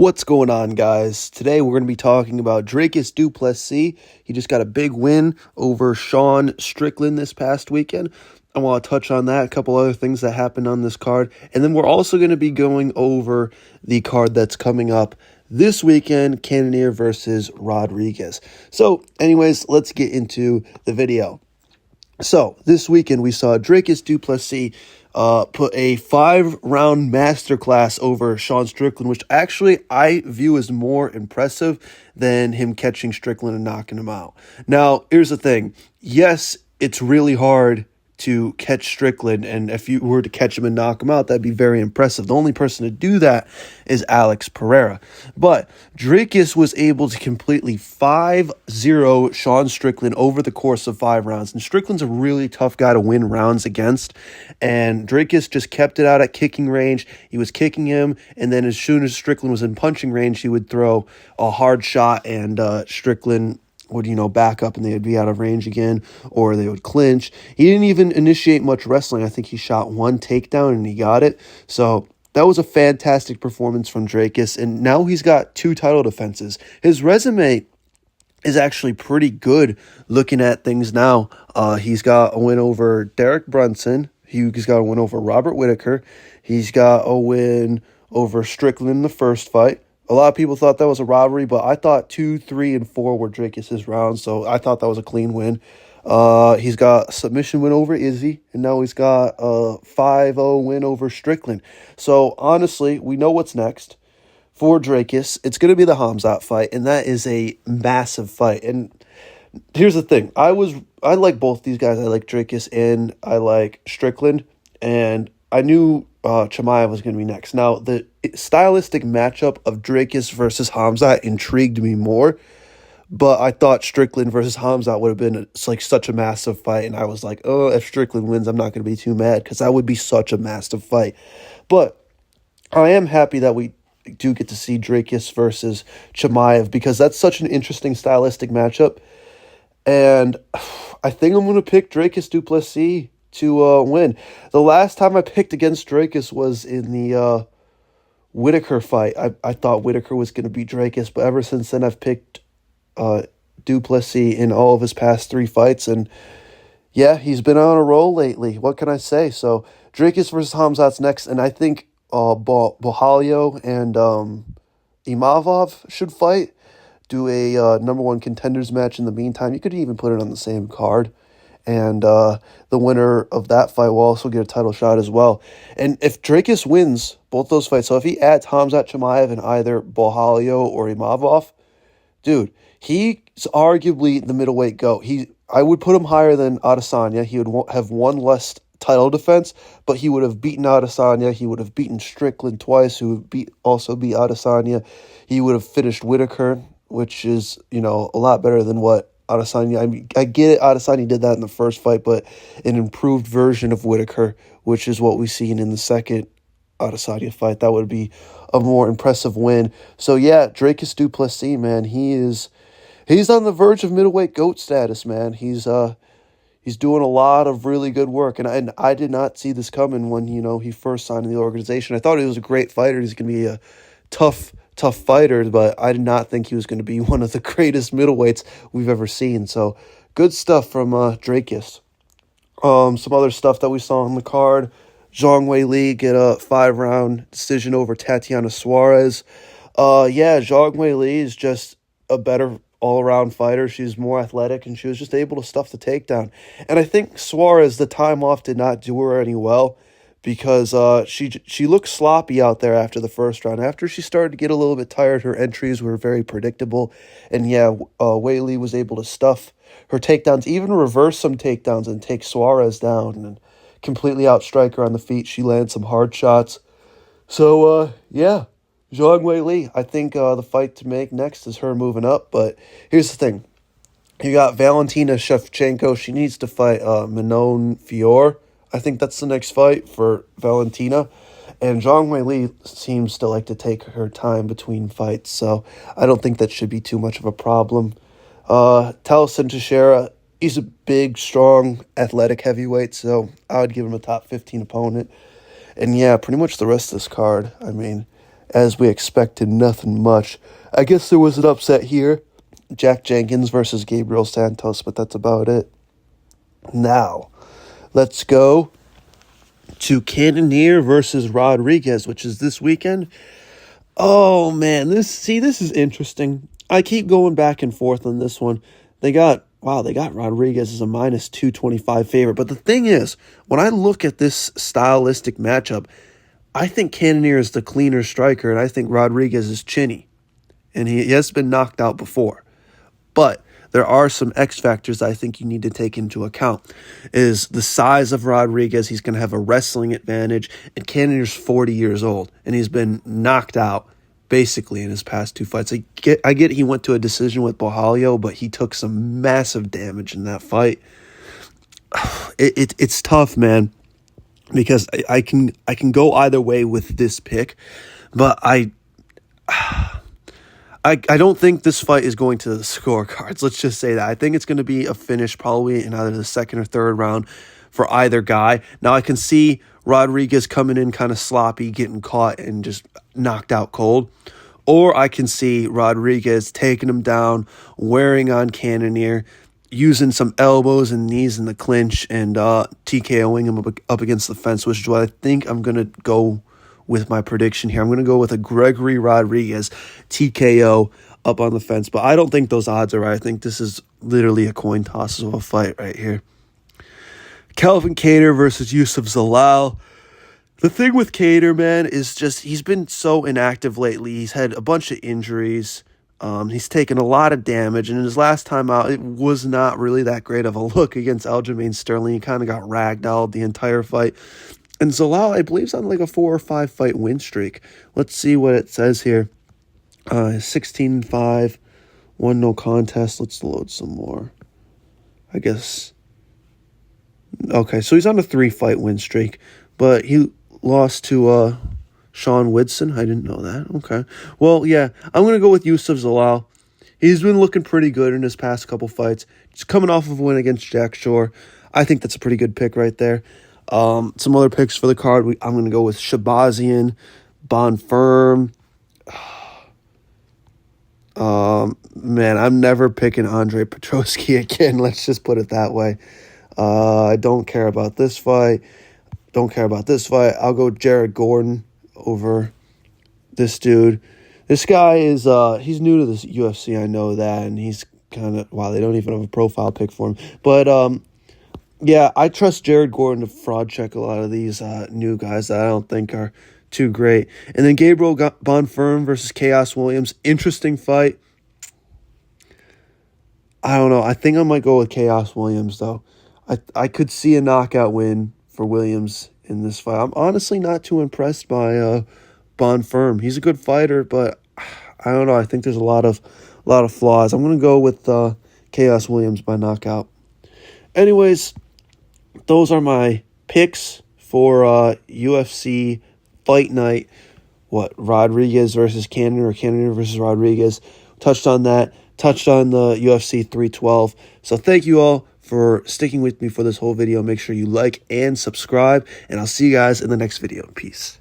What's going on, guys? Today we're going to be talking about Dricus du Plessis. He just got a big win over Sean Strickland this past weekend. I want to touch on that, a couple other things that happened on this card, and then we're also going to be going over the card that's coming up this weekend, Cannonier versus Rodriguez. So, anyways, let's get into the video. So, this weekend we saw Dricus du Plessis put a 5-round masterclass over Sean Strickland, which actually I view as more impressive than him catching Strickland and knocking him out. Now, here's the thing. Yes, it's really hard to catch Strickland, and if you were to catch him and knock him out, that'd be very impressive. The only person to do that is Alex Pereira. But Dricus was able to completely 5-0 Sean Strickland over the course of 5 rounds. And Strickland's a really tough guy to win rounds against. And Dricus just kept it out at kicking range. He was kicking him, and then as soon as Strickland was in punching range, he would throw a hard shot, and Strickland would, back up and they would be out of range again, or they would clinch. He didn't even initiate much wrestling. I think he shot 1 takedown and he got it. So that was a fantastic performance from Dricus, and now he's got 2 title defenses. His resume is actually pretty good looking at things now. He's got a win over Derek Brunson. He's got a win over Robert Whittaker. He's got a win over Strickland in the first fight. A lot of people thought that was a robbery, but I thought 2, 3, and 4 were Dricus' rounds, so I thought that was a clean win. He's got a submission win over Izzy, and now he's got a 5-0 win over Strickland. So, honestly, we know what's next for Dricus. It's going to be the Khamzat fight, and that is a massive fight. And here's the thing. I like both these guys. I like Dricus and I like Strickland, and I knew Chimaev was going to be next. Now, the stylistic matchup of Dricus versus Khamzat intrigued me more, but I thought Strickland versus Khamzat would have been such a massive fight, and I was like, oh, if Strickland wins, I'm not going to be too mad, because that would be such a massive fight. But I am happy that we do get to see Dricus versus Chimaev, because that's such an interesting stylistic matchup, and I think I'm going to pick Dricus du Plessis to win. The last time I picked against Dricus was in the Whittaker fight. I thought Whittaker was going to beat Dricus, but ever since then I've picked du Plessis in all of his past 3 fights, and yeah, he's been on a roll lately. What can I say? So Dricus versus Khamzat's next, and I think Bohalio and Imavov should fight. Do a number 1 contenders match in the meantime. You could even put it on the same card. And the winner of that fight will also get a title shot as well. And if Dricus wins both those fights, so if he adds Khamzat Chimaev and either Bohalio or Imavov, dude, he's arguably the middleweight GOAT. I would put him higher than Adesanya. He would have 1 less title defense, but he would have beaten Adesanya. He would have beaten Strickland twice, who would also beat Adesanya. He would have finished Whittaker, which is, a lot better than what Adesanya. I mean, I get it, Adesanya did that in the first fight, but an improved version of Whittaker, which is what we've seen in the second Adesanya fight. That would be a more impressive win. So yeah, Dricus du Plessis, man, he's on the verge of middleweight GOAT status, man. He's doing a lot of really good work, and I did not see this coming when he first signed in the organization. I thought he was a great fighter. He's going to be a tough fighter, but I did not think he was going to be one of the greatest middleweights we've ever seen. So good stuff from Dricus. Some other stuff that we saw on the card: Zhang Weili get a 5-round decision over Tatiana Suarez. Zhang Weili is just a better all-around fighter. She's more athletic, and she was just able to stuff the takedown. And I think Suarez, the time off did not do her any well, because she looked sloppy out there after the first round. After she started to get a little bit tired, her entries were very predictable. And Weili was able to stuff her takedowns, even reverse some takedowns and take Suarez down and completely outstrike her on the feet. She landed some hard shots. So, Zhang Weili, I think the fight to make next is her moving up. But here's the thing. You got Valentina Shevchenko. She needs to fight Manon Fiorot. I think that's the next fight for Valentina. And Zhang Weili seems to like to take her time between fights, so I don't think that should be too much of a problem. Taliesin Teixeira, he's a big, strong, athletic heavyweight, so I would give him a top 15 opponent. And yeah, pretty much the rest of this card. I mean, as we expected, nothing much. I guess there was an upset here. Jack Jenkins versus Gabriel Santos, but that's about it. Now, let's go to Cannonier versus Rodriguez, which is this weekend. Oh, man, this is interesting. I keep going back and forth on this one. They got Rodriguez as a minus 225 favorite. But the thing is, when I look at this stylistic matchup, I think Cannonier is the cleaner striker, and I think Rodriguez is chinny. And he has been knocked out before. But there are some X factors I think you need to take into account. Is the size of Rodriguez. He's going to have a wrestling advantage. And Cannonier's 40 years old, and he's been knocked out basically in his past 2 fights. I get he went to a decision with Bohalio, but he took some massive damage in that fight. It's tough, man, because I can go either way with this pick, but I don't think this fight is going to the scorecards. Let's just say that. I think it's going to be a finish probably in either the second or third round for either guy. Now, I can see Rodriguez coming in kind of sloppy, getting caught and just knocked out cold. Or I can see Rodriguez taking him down, wearing on Cannonier, using some elbows and knees in the clinch, and TKOing him up against the fence, which is what I think I'm going to go with my prediction here. I'm going to go with a Gregory Rodriguez TKO up on the fence, but I don't think those odds are right. I think this is literally a coin toss of a fight right here. Calvin Kattar versus Yusuf Zalal. The thing with Kattar, man, is just he's been so inactive lately. He's had a bunch of injuries. He's taken a lot of damage, and in his last time out, it was not really that great of a look against Aljamain Sterling. He kind of got ragdolled the entire fight. And Zalal, I believe, is on like a 4 or 5 fight win streak. Let's see what it says here. 16-5, 1 no contest. Let's load some more. I guess. Okay, so he's on a 3 fight win streak, but he lost to Sean Woodson. I didn't know that. Okay. Well, yeah, I'm going to go with Yusuf Zalal. He's been looking pretty good in his past couple fights. He's coming off of a win against Jack Shore. I think that's a pretty good pick right there. Some other picks for the card. I'm going to go with Shabazian, Bonfirm. Man, I'm never picking Andre Petroski again. Let's just put it that way. I don't care about this fight. I'll go Jared Gordon over this dude. This guy is, he's new to this UFC, I know that, and he's kind of, wow, they don't even have a profile pick for him. But, yeah, I trust Jared Gordon to fraud check a lot of these new guys that I don't think are too great. And then Gabriel Bonfirm versus Chaos Williams. Interesting fight. I don't know. I think I might go with Chaos Williams, though. I could see a knockout win for Williams in this fight. I'm honestly not too impressed by Bonfirm. He's a good fighter, but I don't know. I think there's a lot of flaws. I'm going to go with Chaos Williams by knockout. Anyways, those are my picks for UFC Fight Night. Rodriguez versus Cannonier, or Cannonier versus Rodriguez. Touched on that. Touched on the UFC 312. So thank you all for sticking with me for this whole video. Make sure you like and subscribe, and I'll see you guys in the next video. Peace.